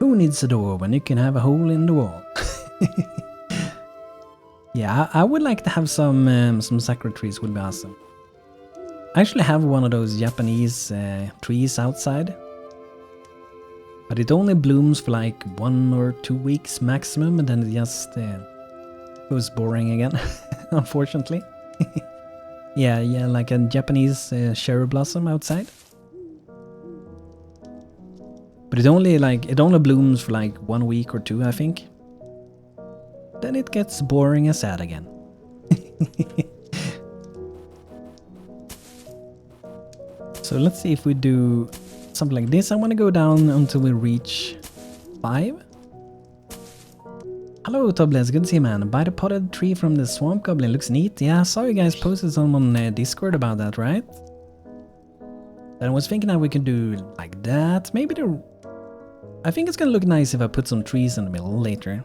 Who needs a door when you can have a hole in the wall? Yeah, I would like to have some sakura trees, would be awesome. I actually have one of those Japanese trees outside. But it only blooms for like 1 or 2 weeks maximum, and then it just goes boring again, unfortunately. yeah, like a Japanese cherry blossom outside. But it only blooms for like 1 week or 2, I think. Then it gets boring and sad again. So let's see if we do something like this. I want to go down until we reach 5. Hello Tobless, good to see you, man. Buy the potted tree from the swamp goblin, looks neat. Yeah, I saw you guys posted some on Discord about that, right? And I was thinking that we could do like that. Maybe I think it's gonna look nice if I put some trees in the middle later.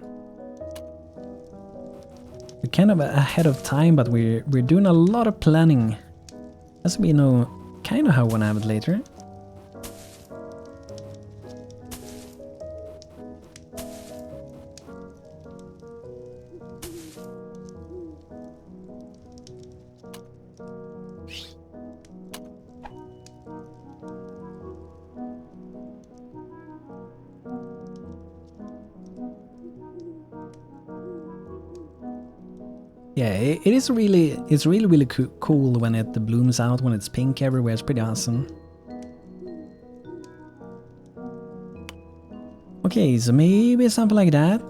We're kind of ahead of time, but we're doing a lot of planning, as we know kind of how we want to have it later. Yeah, it's really cool when it blooms out, when it's pink everywhere. It's pretty awesome. Okay, so maybe something like that.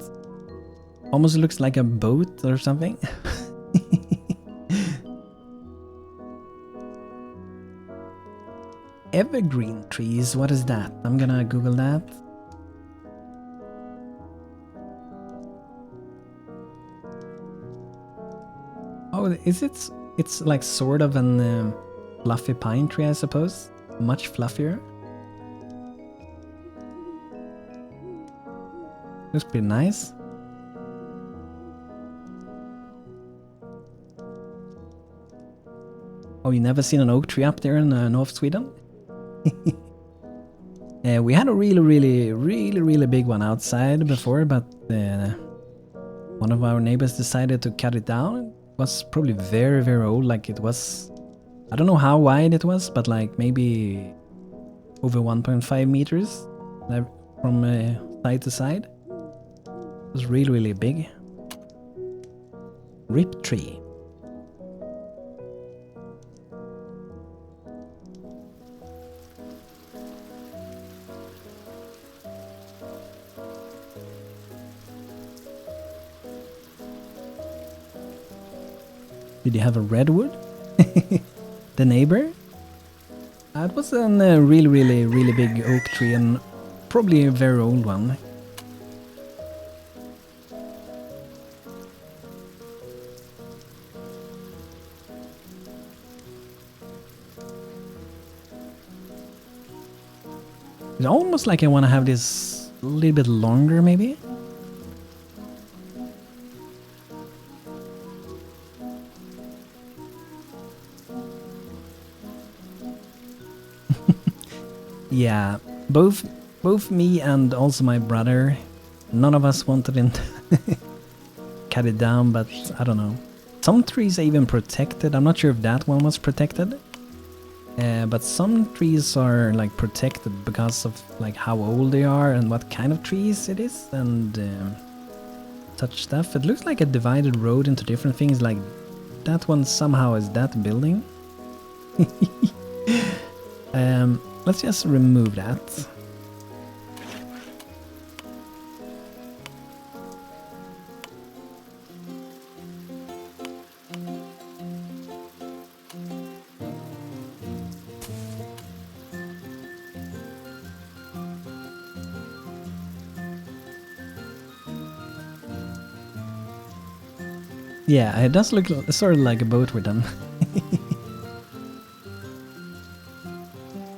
Almost looks like a boat or something. Evergreen trees, what is that? I'm gonna Google that. Oh, it's like sort of an fluffy pine tree, I suppose. Much fluffier. Looks pretty nice. Oh, you never seen an oak tree up there in North Sweden? We had a really big one outside before, but one of our neighbors decided to cut it down. Was probably very old, like it was, I don't know how wide it was, but like maybe over 1.5 meters from side to side. It was really big. Rip tree. Did you have a redwood? The neighbor? That was a really big oak tree, and probably a very old one. It's almost like I want to have this a little bit longer, maybe. Yeah, both me and also my brother, none of us wanted to cut it down, but I don't know. Some trees are even protected. I'm not sure if that one was protected. But some trees are like protected because of like how old they are and what kind of trees it is and such stuff. It looks like a divided road into different things, like that one somehow is that building. Let's just remove that. Yeah, it does look sort of like a boat we're done.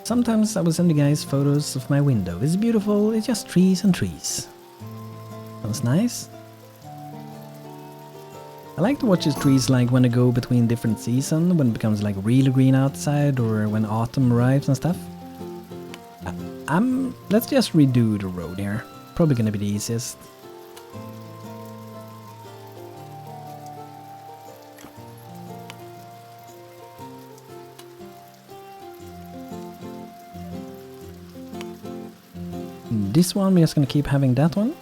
Sometimes I will send you guys photos of my window. It's beautiful, it's just trees and trees. Sounds nice. I like to watch these trees like when they go between different seasons, when it becomes like really green outside or when autumn arrives and stuff. Let's just redo the road here. Probably gonna be the easiest. This one, we're just gonna keep having that one.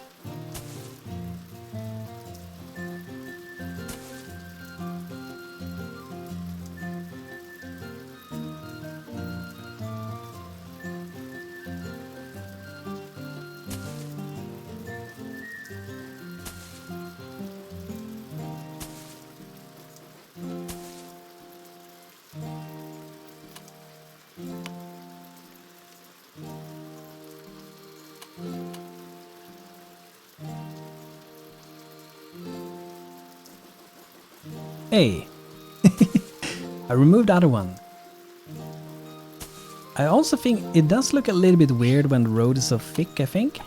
Hey, I removed the other one. I also think it does look a little bit weird when the road is so thick, I think.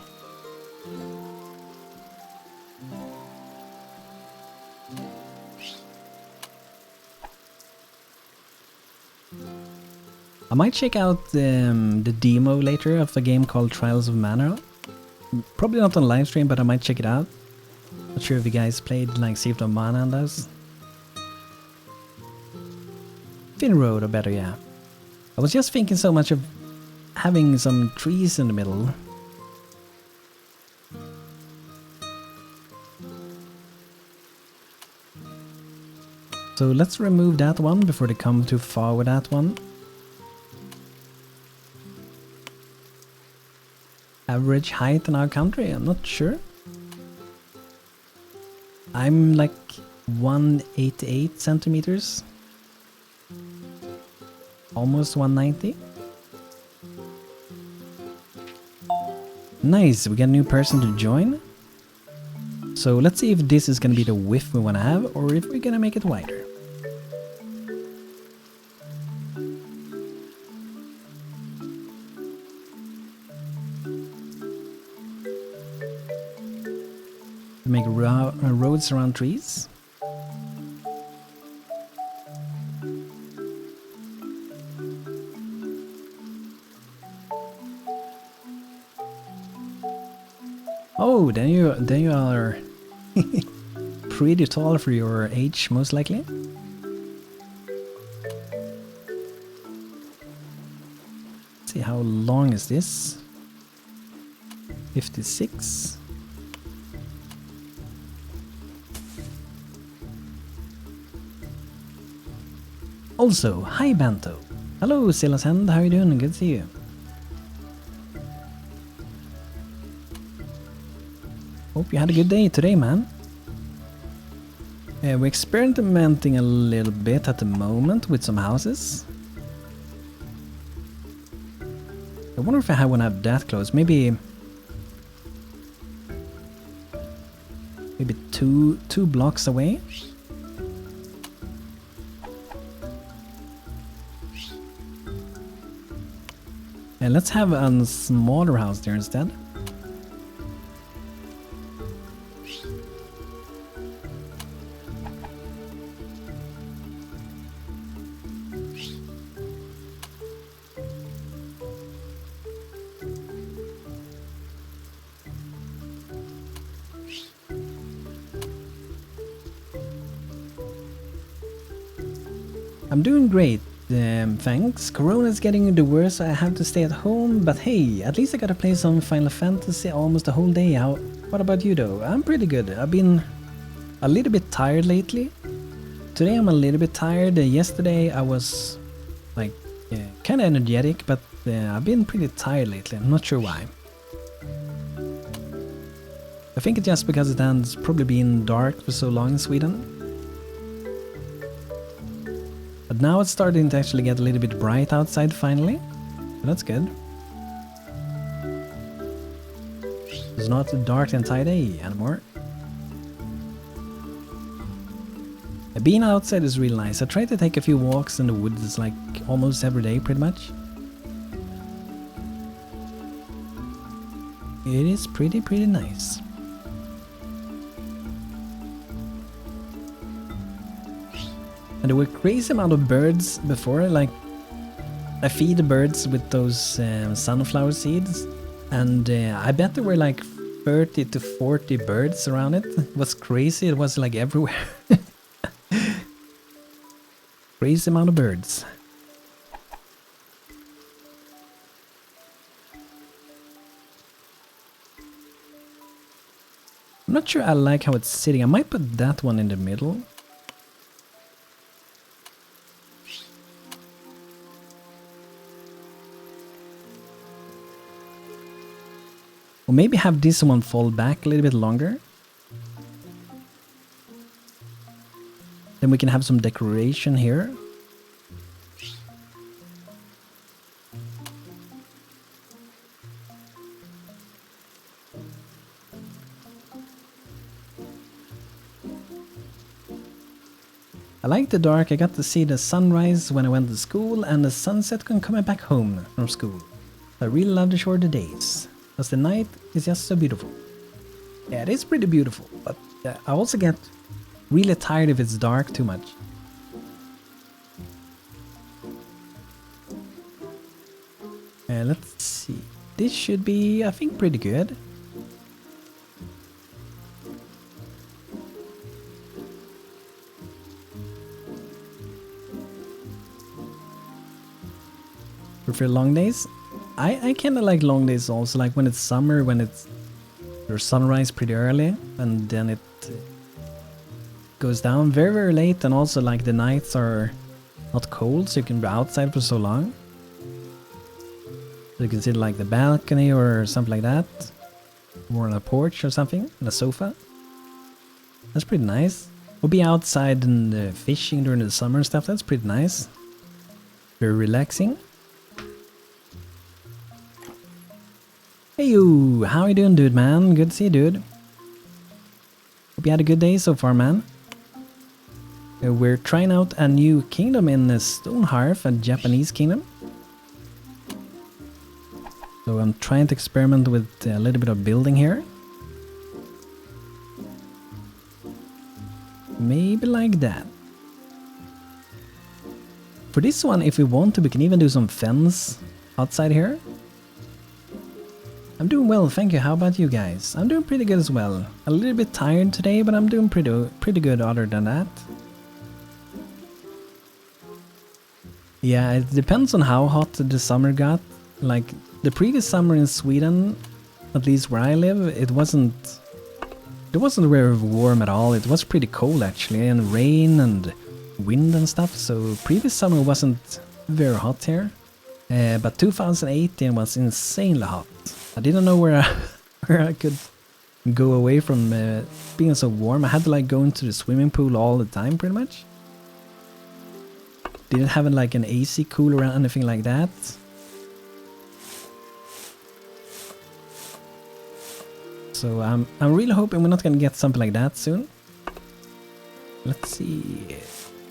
I might check out the demo later of a game called Trials of Mana. Probably not on live stream, but I might check it out. Not sure if you guys played like Secret of Mana and those. Thin road, or better, yeah. I was just thinking so much of having some trees in the middle. So let's remove that one before they come too far with that one. Average height in our country, I'm not sure. I'm like 188 centimeters. Almost 190. Nice, we got a new person to join. So let's see if this is gonna be the width we wanna have, or if we're gonna make it wider. Make roads around trees. Oh, then you are pretty tall for your age, most likely. Let's see, how long is this? 56. Also, hi Banto. Hello Silas Hand, how are you doing? Good to see you. Hope you had a good day today, man. We're experimenting a little bit at the moment with some houses. I wonder if I want to have that close. Maybe two blocks away. And let's have a smaller house there instead. I'm doing great, thanks. Corona's getting the worse, so I have to stay at home, but hey, at least I gotta play some Final Fantasy almost the whole day. What about you though? I'm pretty good. I've been a little bit tired lately. Today I'm a little bit tired. Yesterday I was like kind of energetic, but I've been pretty tired lately. I'm not sure why. I think it's just because it has probably been dark for so long in Sweden. But now it's starting to actually get a little bit bright outside finally. So that's good. It's not dark the entire day anymore. Being outside is really nice. I try to take a few walks in the woods like almost every day pretty much. It is pretty nice. And there were crazy amount of birds before, like I feed the birds with those sunflower seeds, and I bet there were like 30 to 40 birds around it. It was crazy, it was like everywhere. Crazy amount of birds. I'm not sure I like how it's sitting. I might put that one in the middle. Or maybe have this one fall back a little bit longer. Then we can have some decoration here. I like the dark. I got to see the sunrise when I went to school and the sunset when coming back home from school. I really love the shorter days, because the night is just so beautiful. Yeah, it is pretty beautiful, but I also get really tired if it's dark too much. Let's see. This should be, I think, pretty good. Prefer long days? I kinda like long days also, like when it's summer, when it's there's sunrise pretty early and then it goes down very, very late, and also like the nights are not cold, so you can be outside for so long. So you can sit like the balcony or something like that, or on a porch or something, on a sofa. That's pretty nice. Or be outside and fishing during the summer and stuff, that's pretty nice. Very relaxing. Hey you, how you doing, dude, man? Good to see you, dude. Hope you had a good day so far, man. We're trying out a new kingdom in Stonehearth, a Japanese kingdom. So I'm trying to experiment with a little bit of building here. Maybe like that. For this one, if we want to, we can even do some fence outside here. I'm doing well, thank you. How about you guys? I'm doing pretty good as well. A little bit tired today, but I'm doing pretty good other than that. Yeah, it depends on how hot the summer got. Like the previous summer in Sweden, at least where I live, it wasn't very warm at all. It was pretty cold actually, and rain and wind and stuff. So previous summer wasn't very hot here. But 2018 was insanely hot. I didn't know where I could go away from being so warm. I had to like go into the swimming pool all the time pretty much. Didn't have like an AC cooler or anything like that. So I'm really hoping we're not gonna get something like that soon. Let's see.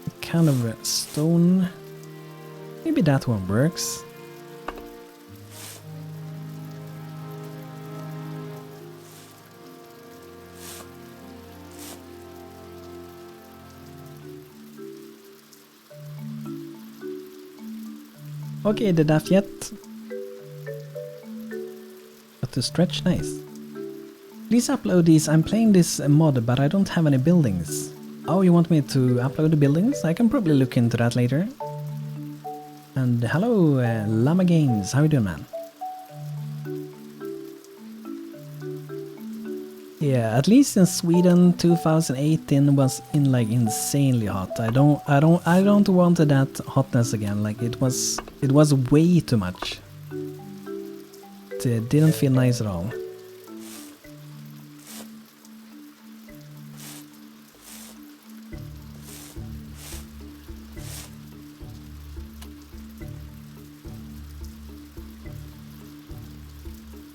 What kind of a stone? Maybe that one works. Okay, did that yet? But to stretch, nice. Please upload these. I'm playing this mod, but I don't have any buildings. Oh, you want me to upload the buildings? I can probably look into that later. And hello, Llama Games. How you doing, man? Yeah, at least in Sweden, 2018 was like insanely hot. I don't want that hotness again. Like it was way too much. It didn't feel nice at all.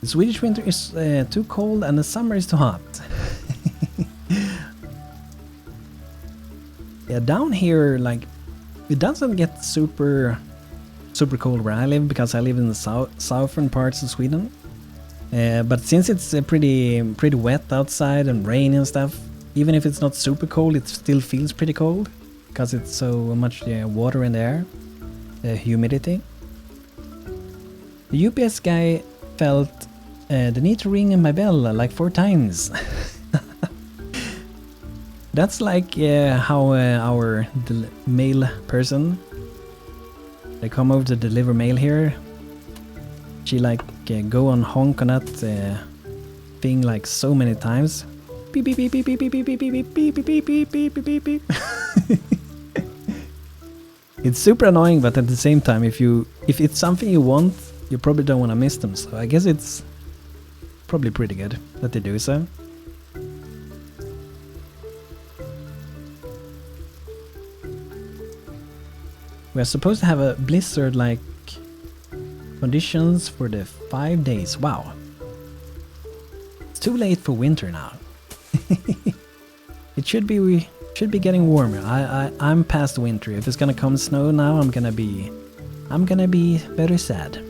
The Swedish winter is too cold and the summer is too hot. Yeah, down here, like, it doesn't get super cold where I live, because I live in the southern parts of Sweden. But since it's pretty wet outside and rainy and stuff, even if it's not super cold, it still feels pretty cold, because it's so much water in the air, humidity. The UPS guy felt The need to ring my bell like 4 times. That's like how our mail person, they come over to deliver mail here. She like go on honk on that thing like so many times. Beep beep beep beep beep beep beep beep beep beep beep beep beep beep beep beep. It's super annoying, but at the same time, if it's something you want, you probably don't want to miss them. So I guess it's probably pretty good that they do so. We are supposed to have a blizzard like conditions for the 5 days. Wow. It's too late for winter now. It should be getting warmer. I'm past winter. If it's gonna come snow now, I'm gonna be very sad.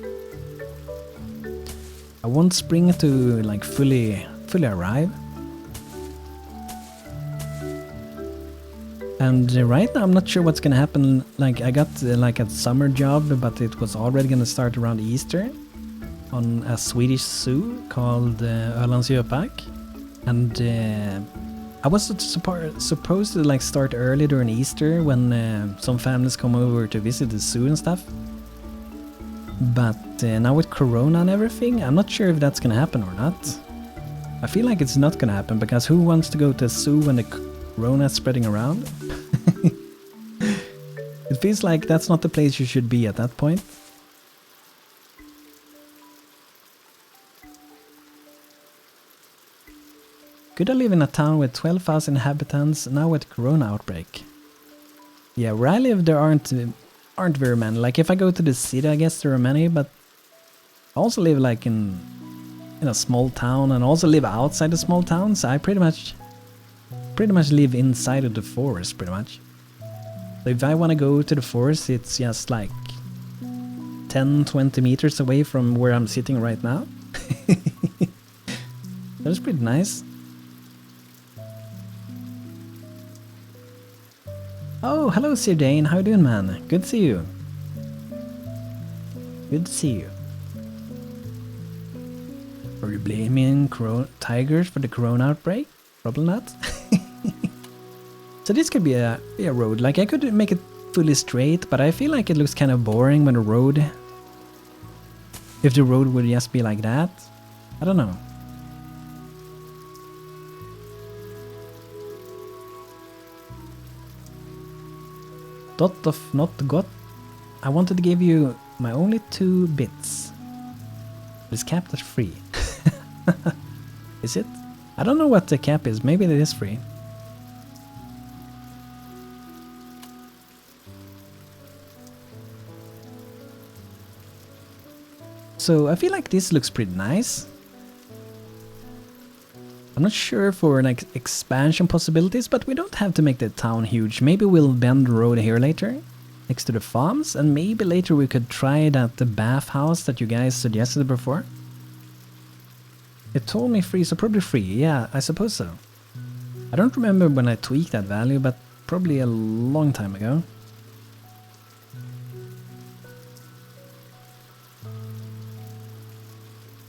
I want spring to like fully arrive. And right now I'm not sure what's gonna happen. Like I got like a summer job, but it was already gonna start around Easter on a Swedish zoo called Ölands djurpark. And I was supposed to like start early during Easter when some families come over to visit the zoo and stuff. But now with Corona and everything, I'm not sure if that's gonna happen or not. I feel like it's not gonna happen, because who wants to go to a zoo when the Corona is spreading around? It feels like that's not the place you should be at that point. Could I live in a town with 12,000 inhabitants now with Corona outbreak? Yeah, where I live there aren't very many. Like if I go to the city, I guess there are many, but I also live like in a small town and also live outside the small towns. So I pretty much live inside of the forest pretty much. So if I want to go to the forest, it's just like 10-20 meters away from where I'm sitting right now. That's pretty nice. Oh, hello Sir Dane, how you doing, man? Good to see you. Good to see you. Are you blaming tigers for the Corona outbreak? Probably not. So this could be a road. Like I could make it fully straight, but I feel like it looks kind of boring when the road... If the road would just be like that. I don't know. Dot of not got. I wanted to give you my only 2 bits. It's capped at free. Is it? I don't know what the cap is. Maybe it is free. So I feel like this looks pretty nice. I'm not sure for like expansion possibilities, but we don't have to make the town huge. Maybe we'll bend the road here later, next to the farms, and maybe later we could try the bathhouse that you guys suggested before. It told me free, so probably free. Yeah, I suppose so. I don't remember when I tweaked that value, but probably a long time ago.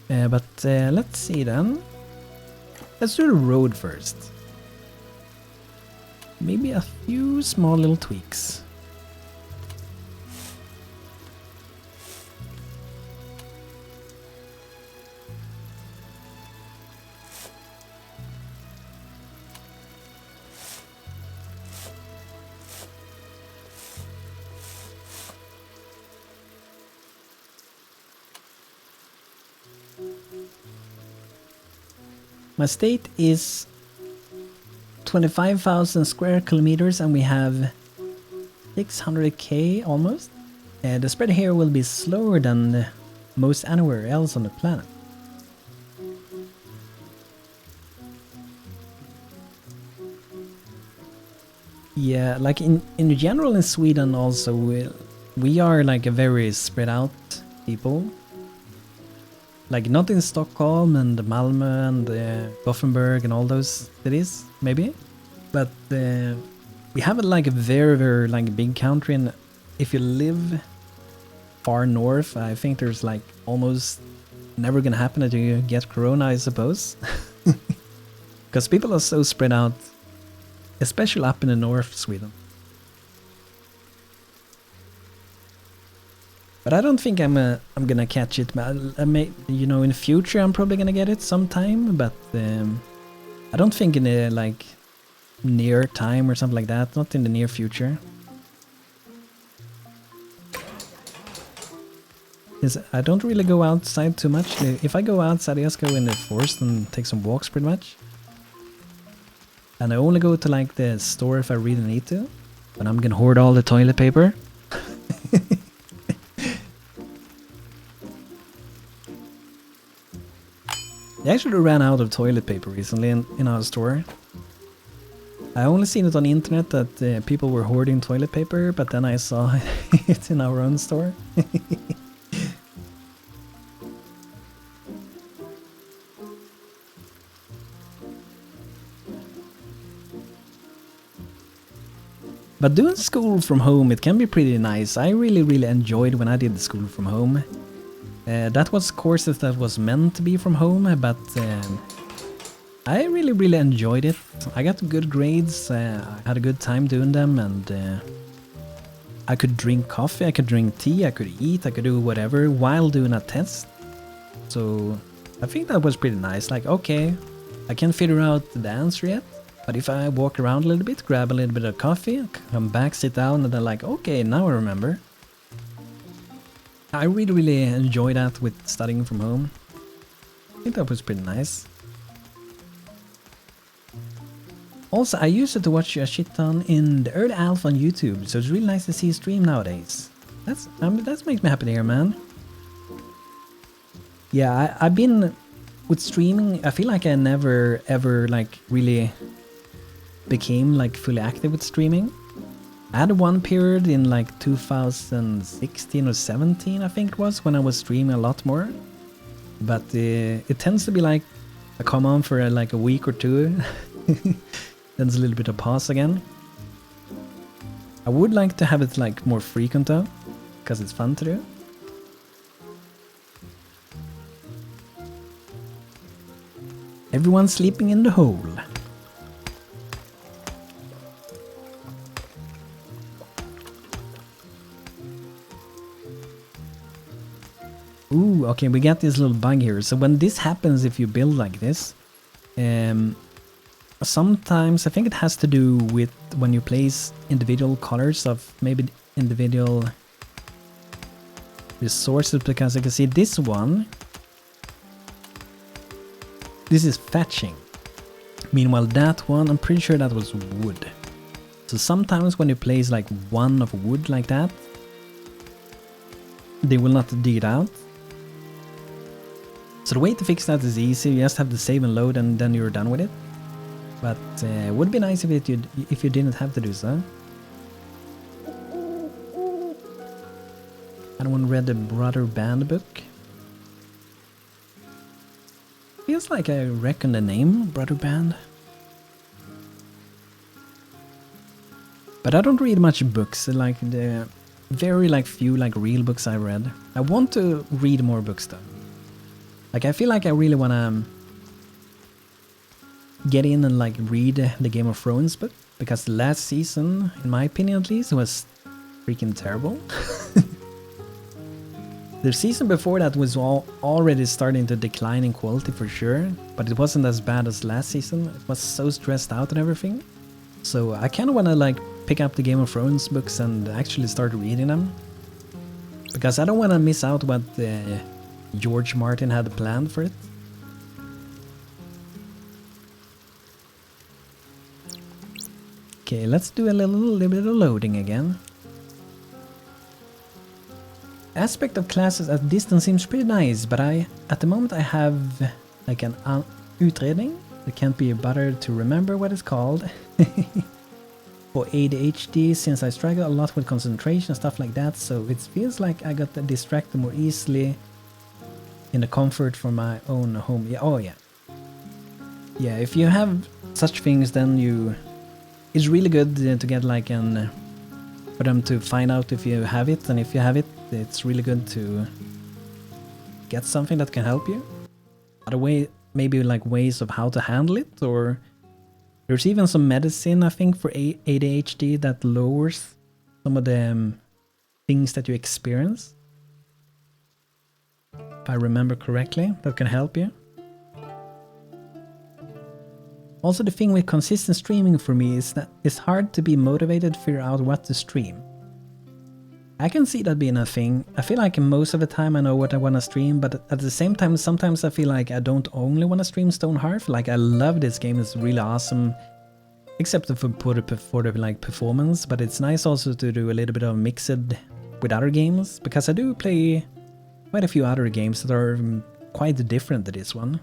But let's see then. Let's do the road first. Maybe a few small little tweaks. My state is 25,000 square kilometers and we have 600k almost. The spread here will be slower than most anywhere else on the planet. Yeah, like in general in Sweden also we are like a very spread out people. Like not in Stockholm and Malmö and Gothenburg and all those cities, maybe. But we have like a very like big country, and if you live far north, I think there's like almost never gonna happen that you get corona, I suppose. Because people are so spread out, especially up in the north Sweden. But I don't think I'm gonna catch it. I may, you know, in the future I'm probably gonna get it sometime, but I don't think in the like near time or something like that. Not in the near future. I don't really go outside too much. If I go outside, I just go in the forest and take some walks pretty much. And I only go to like the store if I really need to. But I'm gonna hoard all the toilet paper. I actually ran out of toilet paper recently in our store. I only seen it on the internet that people were hoarding toilet paper, but then I saw it in our own store. But doing school from home, it can be pretty nice. I really enjoyed when I did the school from home. That was courses that was meant to be from home, but I really enjoyed it. I got good grades, I had a good time doing them, and I could drink coffee, I could drink tea, I could eat, I could do whatever while doing a test. So I think that was pretty nice. Like, okay, I can't figure out the answer yet, but if I walk around a little bit, grab a little bit of coffee, come back, sit down, and then like, okay, now I remember. I really enjoy that with studying from home. I think that was pretty nice. Also, I used to watch a shit ton in the early alpha on YouTube, so it's really nice to see a stream nowadays. That makes me happy to hear, man. Yeah, I've been with streaming. I feel like I never ever like really became like fully active with streaming. I had one period in like 2016 or 17, I think it was, when I was streaming a lot more. But it tends to be like I come on for like a week or two. Then there's a little bit of pause again. I would like to have it like more frequent though, because it's fun to do. Everyone's sleeping in the hole. Ooh, okay, we got this little bug here. So when this happens, if you build like this, sometimes I think it has to do with when you place individual colors of maybe individual resources, because I can see this one. This is thatching. Meanwhile, that one, I'm pretty sure that was wood. So sometimes when you place like one of wood like that, they will not dig it out. So the way to fix that is easy. You just have to save and load, and then you're done with it. But it would be nice if you didn't have to do so. Anyone read the Brother Band book? Feels like I reckon the name, Brother Band. But I don't read much books, like the very like few like real books I read. I want to read more books though. Like I feel like I really wanna get in and like read the Game of Thrones book, because the last season, in my opinion at least, was freaking terrible. The season before that was already starting to decline in quality for sure, but it wasn't as bad as last season. It was so stressed out and everything. So I kind of want to like pick up the Game of Thrones books and actually start reading them, because I don't want to miss out what George Martin had planned for it. Okay, let's do a little bit of loading again. Aspect of classes at distance seems pretty nice, but at the moment I have like an utredning. It can't be bothered to remember what it's called. For ADHD, since I struggle a lot with concentration and stuff like that, so it feels like I got distracted more easily in the comfort from my own home. Yeah, oh yeah. Yeah, if you have such things, then it's really good to get like for them to find out if you have it, and if you have it, it's really good to get something that can help you. Other way, maybe like ways of how to handle it, or there's even some medicine I think for ADHD that lowers some of the things that you experience. If I remember correctly, that can help you. Also, the thing with consistent streaming for me is that it's hard to be motivated to figure out what to stream. I can see that being a thing. I feel like most of the time I know what I want to stream, but at the same time, sometimes I feel like I don't only want to stream Stonehearth. Like, I love this game, it's really awesome. Except for the like performance, but it's nice also to do a little bit of mixed with other games, because I do play quite a few other games that are quite different to this one.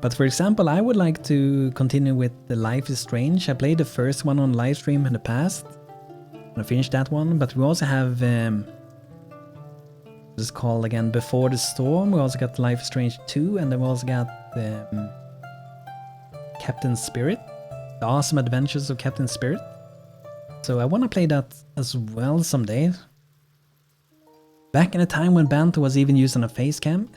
But for example, I would like to continue with the Life is Strange. I played the first one on livestream in the past. I finished that one, but we also have this is called again Before the Storm. We also got Life is Strange 2, and then we also got Captain Spirit, The Awesome Adventures of Captain Spirit. So I want to play that as well someday. Back in a time when Banto was even used on a face cam.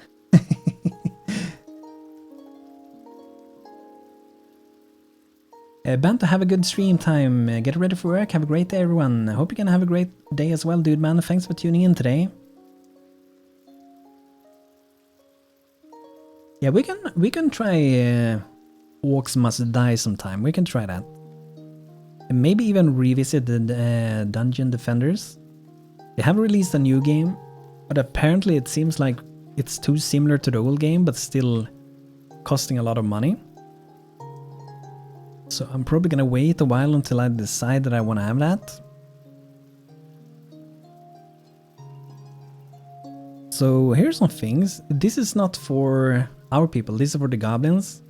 Banto, have a good stream time. Get ready for work. Have a great day, everyone. I hope you're gonna have a great day as well, dude, man. Thanks for tuning in today. Yeah, we can try Orcs Must Die sometime. We can try that. And maybe even revisit the Dungeon Defenders. They have released a new game, but apparently it seems like it's too similar to the old game, but still costing a lot of money. So I'm probably gonna wait a while until I decide that I want to have that. So here's some things. This is not for our people, this is for the goblins.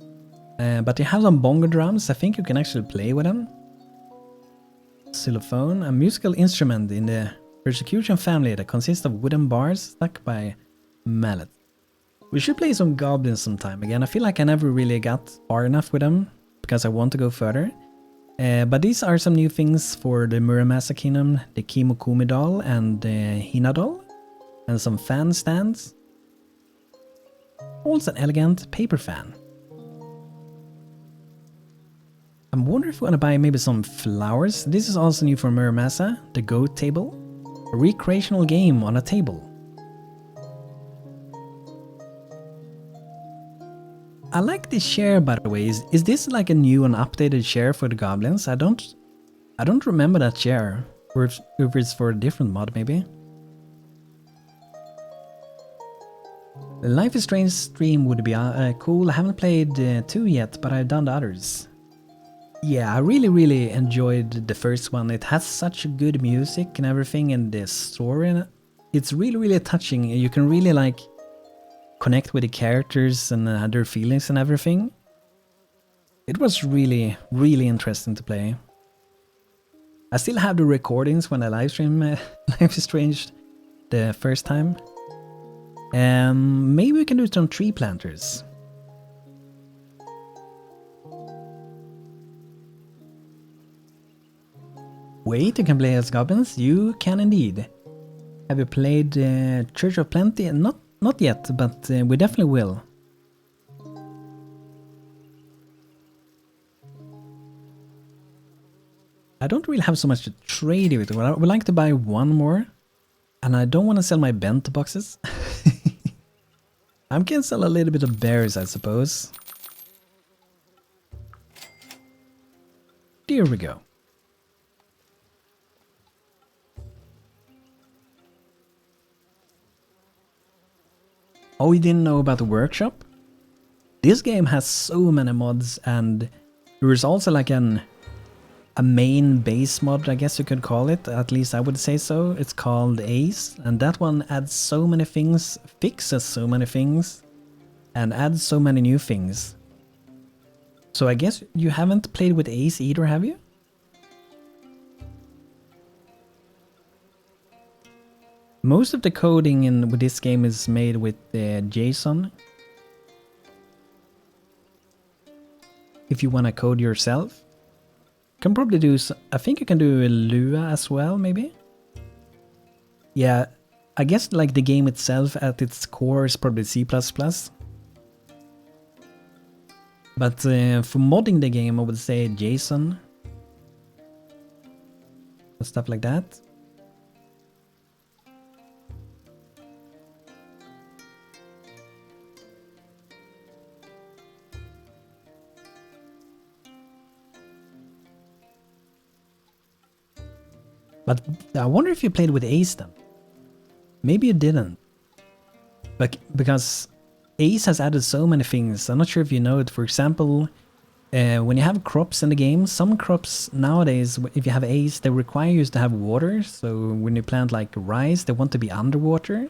But they have some bongo drums. I think you can actually play with them. Xylophone, a musical instrument in the persecution family that consists of wooden bars stuck by mallet. We should play some goblins sometime again. I feel like I never really got far enough with them, because I want to go further. But these are some new things for the Muramasa Kingdom, the Kimokumi doll and the Hina doll, and some fan stands. Also an elegant paper fan. I'm wondering if we want to buy maybe some flowers. This is also new for Muramasa, the Goat Table, a recreational game on a table. I like this share, by the way. Is this like a new and updated share for the goblins? I don't remember that share. Or if it's for a different mod, maybe. The Life is Strange stream would be cool. I haven't played 2 yet, but I've done the others. Yeah, I really enjoyed the first one. It has such good music and everything, and the story. It's really touching. You can really like connect with the characters and their feelings and everything. It was really interesting to play. I still have the recordings when I livestream Life is Strange the first time. Maybe we can do some tree planters. Wait, you can play as goblins? You can indeed. Have you played Church of Plenty? Not yet, but we definitely will. I don't really have so much to trade with. I would like to buy one more. And I don't want to sell my bento boxes. I can sell a little bit of berries, I suppose. Here we go. Oh, you didn't know about the workshop? This game has so many mods, and there is also like a main base mod, I guess you could call it. At least I would say so. It's called Ace, and that one adds so many things, fixes so many things, and adds so many new things. So I guess you haven't played with Ace either, have you? Most of the coding with this game is made with JSON. If you want to code yourself. You can probably do, I think you can do Lua as well, maybe? Yeah, I guess like the game itself at its core is probably C++. But for modding the game, I would say JSON. Stuff like that. But I wonder if you played with Ace then. Maybe you didn't. But because Ace has added so many things, I'm not sure if you know it. For example, when you have crops in the game, some crops nowadays, if you have Ace, they require you to have water. So when you plant like rice, they want to be underwater.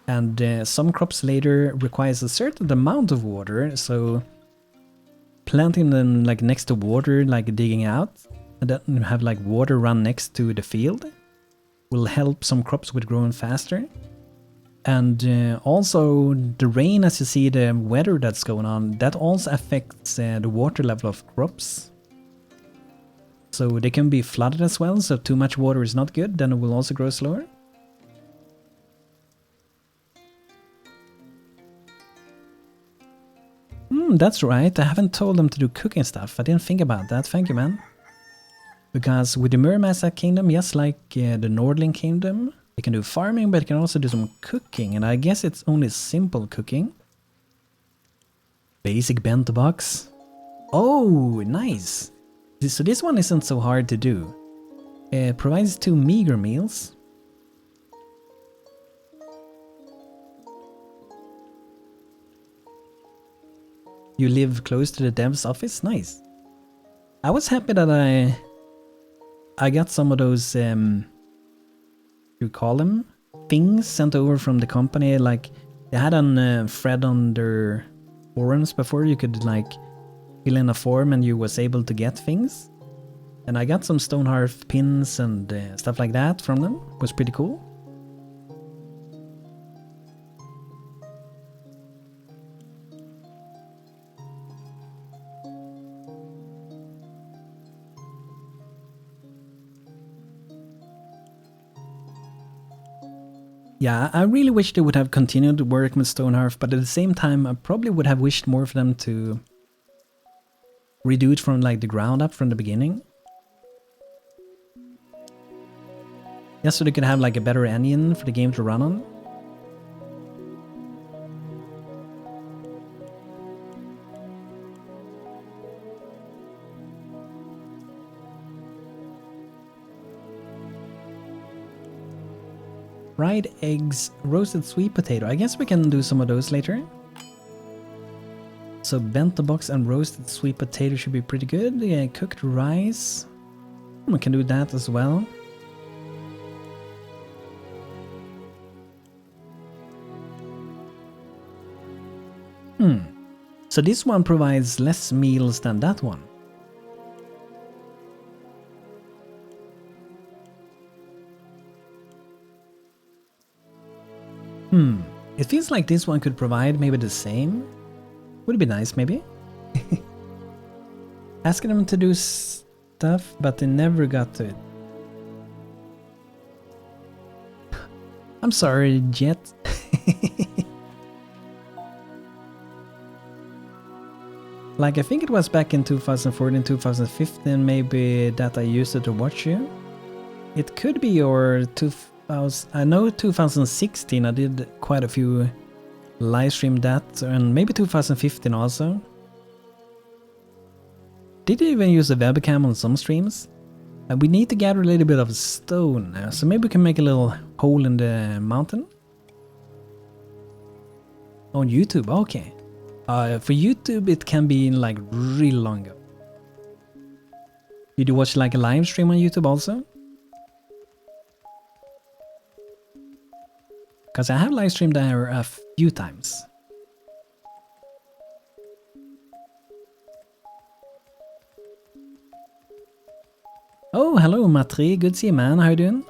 And some crops later requires a certain amount of water. So planting them like next to water, like digging out, and then have like water run next to the field will help some crops with growing faster. And also the rain, as you see, the weather that's going on, that also affects the water level of crops. So they can be flooded as well, so too much water is not good, then it will also grow slower. That's right, I haven't told them to do cooking stuff. I didn't think about that, thank you man. Because with the Muramasa kingdom, just like the Nordling kingdom, you can do farming, but you can also do some cooking. And I guess it's only simple cooking. Basic bento box. Oh, nice. So this one isn't so hard to do. It provides 2 meager meals. You live close to the dev's office? Nice. I was happy that I got some of those, you call them? Things sent over from the company. Like, they had a thread on their forums before. You could, like, fill in a form and you was able to get things. And I got some Stonehearth pins and stuff like that from them. It was pretty cool. Yeah, I really wish they would have continued working with Stonehearth, but at the same time, I probably would have wished more for them to redo it from like the ground up from the beginning. Just so they could have like a better engine for the game to run on. Fried eggs, roasted sweet potato. I guess we can do some of those later. So bento box and roasted sweet potato should be pretty good. Yeah, cooked rice. We can do that as well. So this one provides less meals than that one. It feels like this one could provide maybe the same. Would be nice, maybe. Asking them to do stuff, but they never got to it. I'm sorry, Jet. Like, I think it was back in 2014, 2015, maybe that I used it to watch you. It could be your 2000. I know 2016 I did quite a few live stream that, and maybe 2015 also. Did you even use a webcam on some streams? We need to gather a little bit of stone, so maybe we can make a little hole in the mountain. On YouTube, okay. For YouTube it can be like really long ago. Did you watch like a live stream on YouTube also? Because I have live streamed there a few times. Oh, hello Matri, good to see you man, how you doing?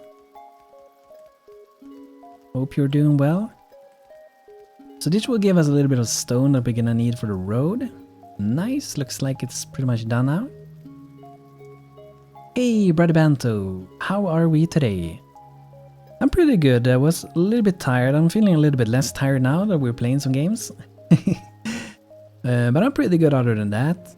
Hope you're doing well. So this will give us a little bit of stone that we're gonna need for the road. Nice, looks like it's pretty much done now. Hey Brother Banto, how are we today? I'm pretty good. I was a little bit tired. I'm feeling a little bit less tired now that we're playing some games. But I'm pretty good other than that.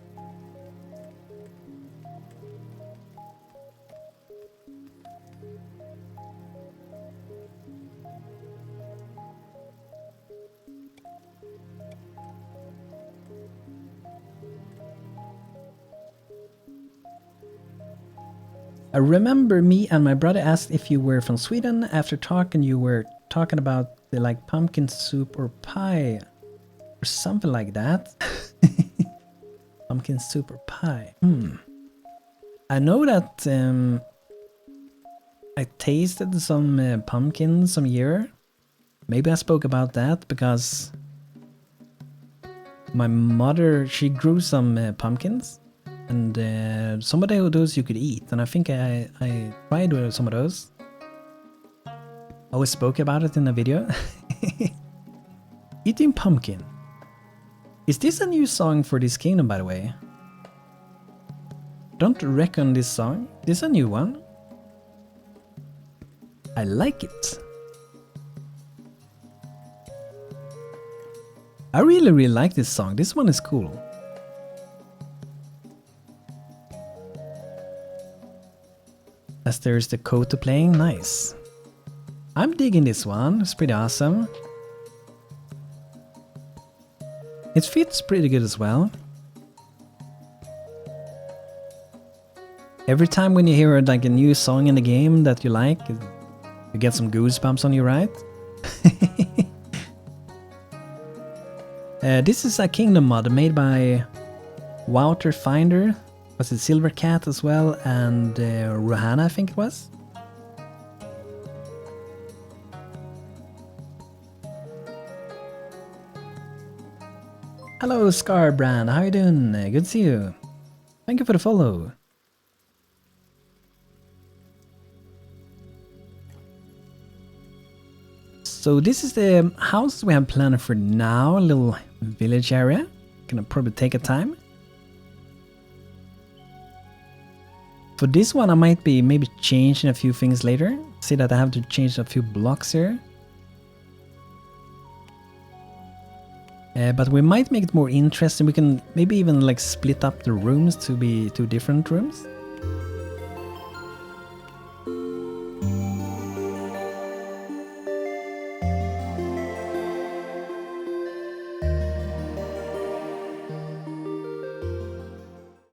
I remember me and my brother asked if you were from Sweden. After talking, you were talking about the like pumpkin soup or pie or something like that. Pumpkin soup or pie. I know that I tasted some pumpkin some year. Maybe I spoke about that because my mother, she grew some pumpkins. And some of those you could eat, and I think I tried with some of those. I always spoke about it in a video. Eating pumpkin. Is this a new song for this kingdom, by the way? Don't reckon this song. This is a new one. I like it. I really like this song. This one is cool. As there's the Kota playing, nice. I'm digging this one, it's pretty awesome. It fits pretty good as well. Every time when you hear like a new song in the game that you like, you get some goosebumps on you, right? This is a kingdom mod made by Wouter Finder. Was it Silver Cat as well, and Ruhana, I think it was? Hello Scarbrand, how you doing? Good to see you. Thank you for the follow. So this is the house we have planned for now, a little village area. Gonna probably take a time. For this one I might be maybe changing a few things later. See that I have to change a few blocks here. But we might make it more interesting. We can maybe even like split up the rooms to be two different rooms.